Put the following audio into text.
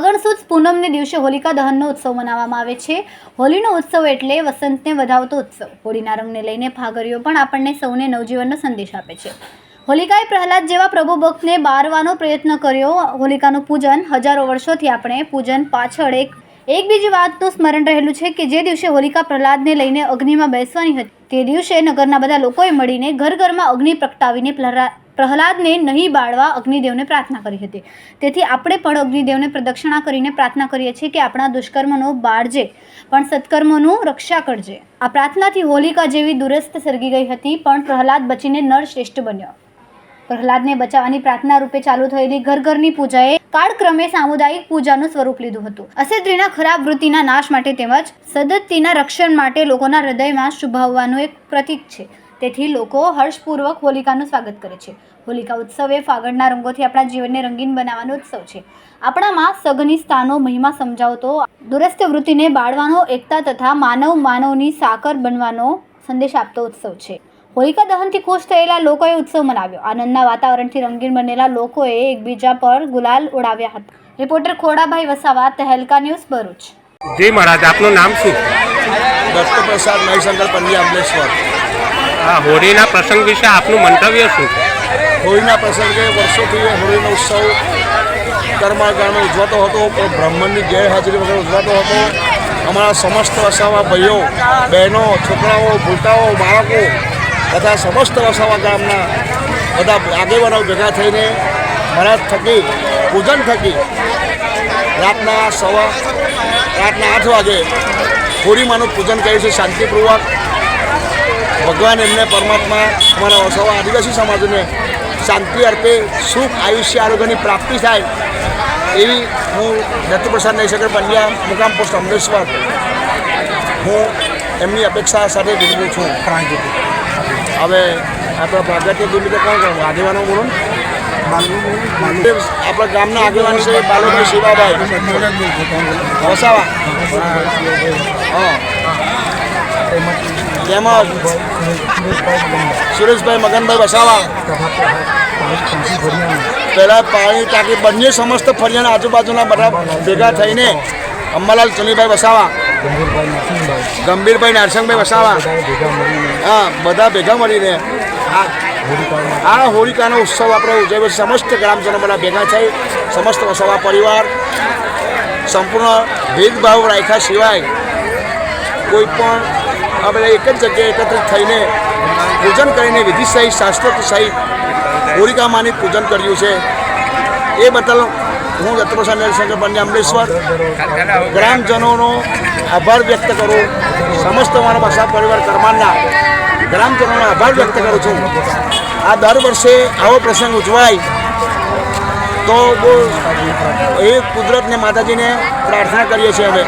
ફાગણ સુદ પૂનમને દિવસે હોલિકા દહનનો ઉત્સવ મનાવવામાં આવે છે। હોલીનો ઉત્સવ એટલે વસંતને વધાવતો ઉત્સવ। હોળીના રંગને લઈને ફાગરીઓ પણ આપણને સૌને નવજીવનનો સંદેશ આપે છે। હોલિકાએ પ્રહલાદ જેવા પ્રભુ ભક્તને બારવાનો પ્રયત્ન કર્યો। હોલિકાનું પૂજન હજારો વર્ષોથી આપણે પૂજન પાછળ એક બીજી વાતનું સ્મરણ રહેલું છે કે જે દિવસે હોલિકા પ્રહલાદને લઈને અગ્નિમાં બેસવાની હતી તે દિવસે નગરના બધા લોકોએ મળીને ઘર ઘરમાં અગ્નિ પ્રગટાવીને પ્રહલાદને નહીં બાળવા અગ્નિદેવને પ્રાર્થના કરી હતી। તેથી આપણે પણ અગ્નિદેવને પ્રદક્ષિણા કરીને પ્રાર્થના કરીએ છીએ કે આપણા દુષ્કર્મનો બાળજે પણ સત્કર્મોનું રક્ષા કરજે। આ પ્રાર્થનાથી હોલિકા જેવી દુરસ્ત સળગી ગઈ હતી પણ પ્રહલાદ બચીને નર શ્રેષ્ઠ બન્યો। પ્રહલાદને બચાવવાની પ્રાર્થના રૂપે ચાલુ થયેલી ઘર ઘરની પૂજાએ કાળક્રમે સામુદાયિક પૂજાનું સ્વરૂપ લીધું હતું। અસત્યના ખરાબ વૃત્તિના નાશ માટે તેમજ સદત્યના રક્ષણ માટે લોકોના હૃદયમાં શુભાવવાનું એક પ્રતીક છે। તેથી લોકો હર્ષપૂર્વક હોલિકાનું સ્વાગત કરે છે। હોલિકા ઉત્સવ એ ફાગણના રંગોથી આપણા જીવનને રંગીન બનાવવાનો ઉત્સવ છે। આપણામાં સગનિષ્ઠતાનો મહિમા સમજાવતો દુરસ્ત વૃત્તિને બાળવાનો એકતા તથા માનવની સાકર બનવાનો સંદેશ આપતો ઉત્સવ છે। હોલિકા દહનથી ખુશ થયેલા લોકોએ ઉત્સવ મનાવ્યો। આનંદના વાતાવરણથી રંગીન બનેલા લોકોએ એકબીજા પર ગુલાલ ઉડાવ્યા હતા। Reporter Khodabhai Vasava, Tehelka news, Bharuch. જી મહારાજ, આપનું નામ શું? દત્તપ્રસાદ મહીશંકર પંડ્યા અમલેશ્વર। હા, હોળીના પ્રસંગ વિશે આપનું મંતવ્ય શું? હોળીના પ્રસંગે વર્ષોથી હોળીનો ઉત્સવ કર્મગાળમાં ઉજવાતો હતો પણ બ્રાહ્મણની ગેરહાજરી વગર ઉજવાતો હતો। અમારા સમસ્ત વસાવા ભાઈઓ, બહેનો, છોકરાઓ, ભૂલકાઓ, બાળકો તથા સમસ્ત વસાવા ગામના બધા આગેવાનો ભેગા થઈને મહારાજ થકી પૂજન થકી રાતના 8 વાગે હોળીમાનું પૂજન કર્યું છે શાંતિપૂર્વક। ભગવાન એમને પરમાત્મા અમારા વસાવા આદિવાસી સમાજને શાંતિ અર્પે, સુખ, આયુષ્ય, આરોગ્યની પ્રાપ્તિ થાય એવી હું દત્તપ્રસાદ મહીશંકર પંડ્યા, મુકામ પોસ્ટ અમલેશ્વર, હું એમની અપેક્ષા સાથે વિનંતી છું। હવે આપણા પ્રાગટ્ય નિમિત્તે કોણ કહું? આગેવાનો બોલો ને। આપણા ગામના આગેવાન છે બાલુભાઈ શિવાભાઈ વસાવા, હા, તેમજ સુરેશભાઈ મગનભાઈ વસાવા, પહેલાં પાણી ટાંકી બંને સમસ્ત ફરિયાના આજુબાજુના બધા ભેગા થઈને અંબાલાલ ચનીભાઈ વસાવા, ગંભીરભાઈ નરસિંહભાઈ વસાવા, હા, બધા ભેગા મળીને આ હોલિકાનો ઉત્સવ આપણે ઉજવ્યો છે। સમસ્ત ગ્રામજનો બધા ભેગા થઈ સમસ્ત વસાવા પરિવાર સંપૂર્ણ ભેદભાવ રાખ્યા સિવાય કોઈ પણ આપણે એક જ જગ્યાએ એકત્રિત થઈને પૂજન કરીને વિધિ સહિત શાસ્ત્રોક્ત સહિત હોલિકામાની પૂજન કર્યું છે। એ બદલ હું દત્તપ્રસાદ મહીશંકર પંડ્યા અમલેશ્વર ગ્રામજનોનો આભાર વ્યક્ત કરું। સમસ્ત મારા વસાવા પરિવાર કરમાનના ગ્રામજનોનો આભાર વ્યક્ત કરું છું। આ દર વર્ષે આવો પ્રસંગ ઉજવાય તો એ કુદરતને માતાજીને પ્રાર્થના કરીએ છીએ। હવે